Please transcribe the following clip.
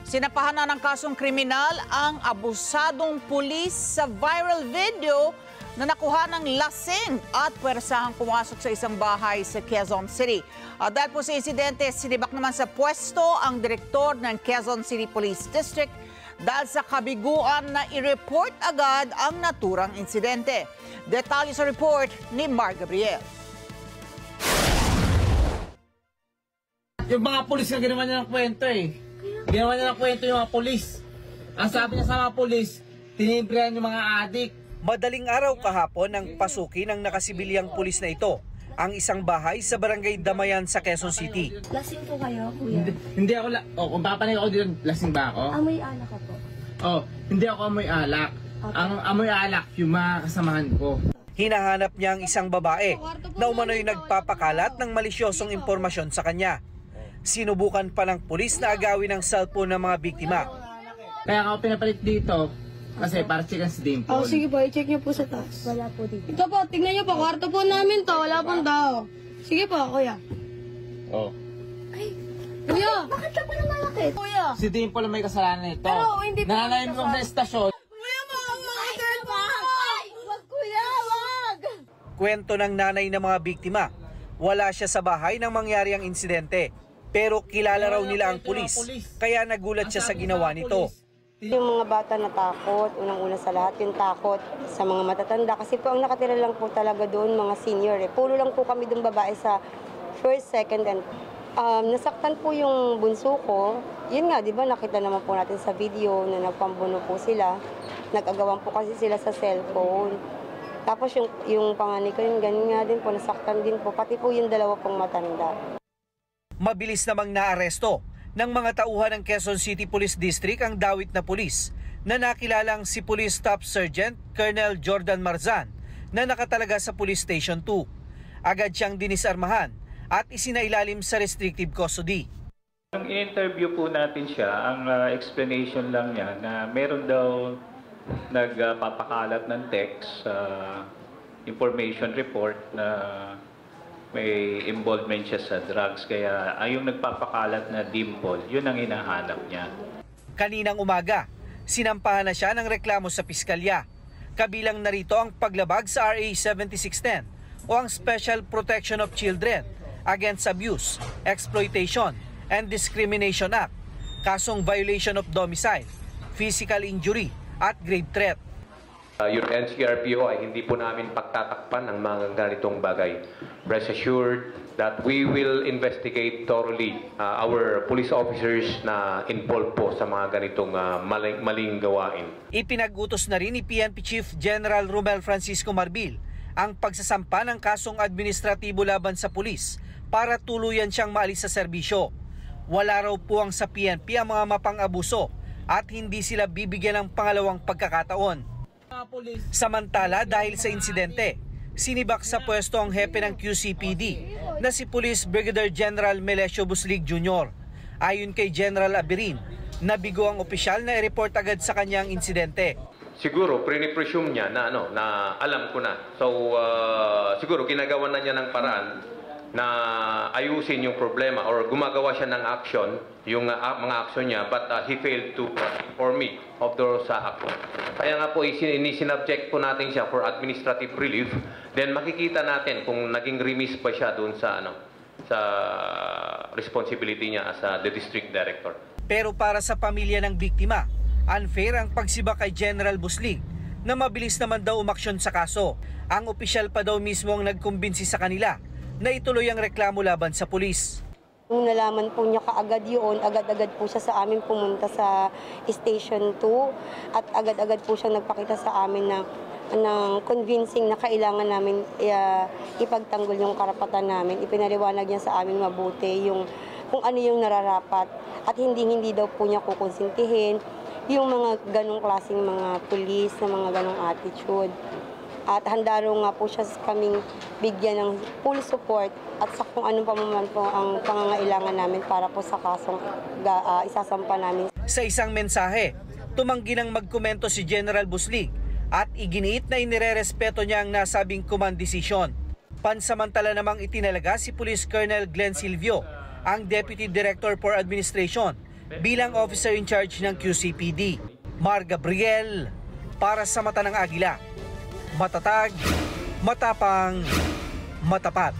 Sinampahan na ng kasong kriminal ang abusadong pulis sa viral video na nakuha ng lasing at pwersahang pumasok sa isang bahay sa Quezon City. Dahil po sa insidente, sinibak naman sa pwesto ang direktor ng Quezon City Police District dahil sa kabiguan na i-report agad ang naturang insidente. Detalye sa report ni Mar Gabriel. Yung mga pulis na ginawa niya ng kwento Ginawa niya ng kwento yung mga pulis. Ang sabi niya sa mga pulis, tinibrihan yung mga adik. Madaling araw kahapon nang pasukin ng nakasibilyang pulis na ito ang isang bahay sa barangay Damayan sa Quezon City. Lasing po kayo, kuya? Hindi ako, kung papanay ako dito, lasing ba ako? Amoy alak ka po. Hindi ako amoy alak. Okay. Ang amoy alak, yung mga kasamahan ko. Hinahanap niya ang isang babae na umano'y nagpapakalat ng malisyosong impormasyon sa kanya. Sinubukan pa ng pulis na agawin ang cellphone ng mga biktima. Kaya ako pinapalit dito kasi para checkan si Dimple. Sige po, i-check niyo po sa taas. Wala po dito. Ito po, tignan niyo po, kwarto po namin to, wala pong tao. Sige po, kuya. Ay, kuya! Bakit ka pa namalakit? Kuya! Si Dimple may kasalanan ito. Pero hindi po. Nananayin mo sa estasyon. Kuya, makakakit po! Wag, kuya, wag! Kwento ng nanay ng mga biktima, wala siya sa bahay nang mangyari ang insidente. Pero kilala raw nila ang pulis, kaya nagulat siya sa ginawa nito. Yung mga bata natakot, unang-una sa lahat, yung takot sa mga matatanda. Kasi po ang nakatira lang po talaga doon, mga senior. Puro lang po kami doon babae sa first, second, and nasaktan po yung bunso ko. Yun nga, di ba, nakita naman po natin sa video na nagpambuno po sila. Nag-agawan po kasi sila sa cellphone. Tapos yung panganay ko, yung ganyan nga din po, nasaktan din po. Pati po yung dalawa pong matanda. Mabilis namang naaresto ng mga tauhan ng Quezon City Police District ang dawit na pulis na nakilalang si Police Staff Sergeant Colonel Jordan Marzan na nakatalaga sa Police Station 2. Agad siyang dinisarmahan at isinailalim sa restrictive custody. Nung in-interview po natin siya, ang explanation lang niya na meron daw nagpapakalat ng text information report na may involvement siya sa drugs, kaya yung nagpapakalat na Dimple, yun ang hinahanap niya. Kaninang umaga, sinampahan na siya ng reklamo sa piskalya. Kabilang narito ang paglabag sa RA 7610 o ang Special Protection of Children Against Abuse, Exploitation, and Discrimination Act, kasong violation of domicile, physical injury, at grave threat. Yung NCRPO ay hindi po namin pagtatakpan ang mga ganitong bagay. Rest assured that we will investigate thoroughly our police officers na involved po sa mga ganitong maling gawain. Ipinag-utos na rin ni PNP Chief General Romel Francisco Marbil ang pagsasampa ng kasong administratibo laban sa pulis para tuluyan siyang maalis sa serbisyo. Wala raw po ang sa PNP ang mga mapang-abuso at hindi sila bibigyan ng pangalawang pagkakataon. Samantala, dahil sa insidente, sinibak sa pwesto ang hepe ng QCPD na si Police Brigadier General Melesio Buslig Jr. Ayon kay General Abirin, nabigo ang opisyal na i-report agad sa kanyang insidente. Siguro, pre-presume niya na, na alam ko na. So, siguro ginagawa na niya ng paraan na ayusin yung problema or gumagawa siya ng action, yung mga action niya, but he failed to inform me of those action. Kaya nga po, isinubject po natin siya for administrative relief, then makikita natin kung naging remiss ba siya doon sa, sa responsibility niya as the district director. Pero para sa pamilya ng biktima, unfair ang pagsibak kay General Buslig na mabilis naman daw umaksyon sa kaso. Ang opisyal pa daw mismo ang nagkumbinsi sa kanila na ituloy ang reklamo laban sa pulis. Nung nalaman po niya kaagad yun, agad-agad po siya sa amin pumunta sa Station 2 at agad-agad po siya nagpakita sa amin ng convincing na kailangan namin ipagtanggol yung karapatan namin. Ipinaliwanag niya sa amin mabuti kung ano yung nararapat at hindi daw po niya kukonsintihin yung mga ganong klaseng mga pulis na mga ganong attitude. At handa rin nga po siya kaming bigyan ng full support at sa kung anong pamuman po ang pangangailangan namin para po sa kasong isasampa namin. Sa isang mensahe, tumanggi ng magkomento si General Buslig at iginiit na inirerespeto niya ang nasabing command decision. Pansamantala namang itinalaga si Police Colonel Glenn Silvio, ang Deputy Director for Administration bilang officer in charge ng QCPD. Mar Gabriel, para sa Mata ng Agila. Matatag, matapang, matapat.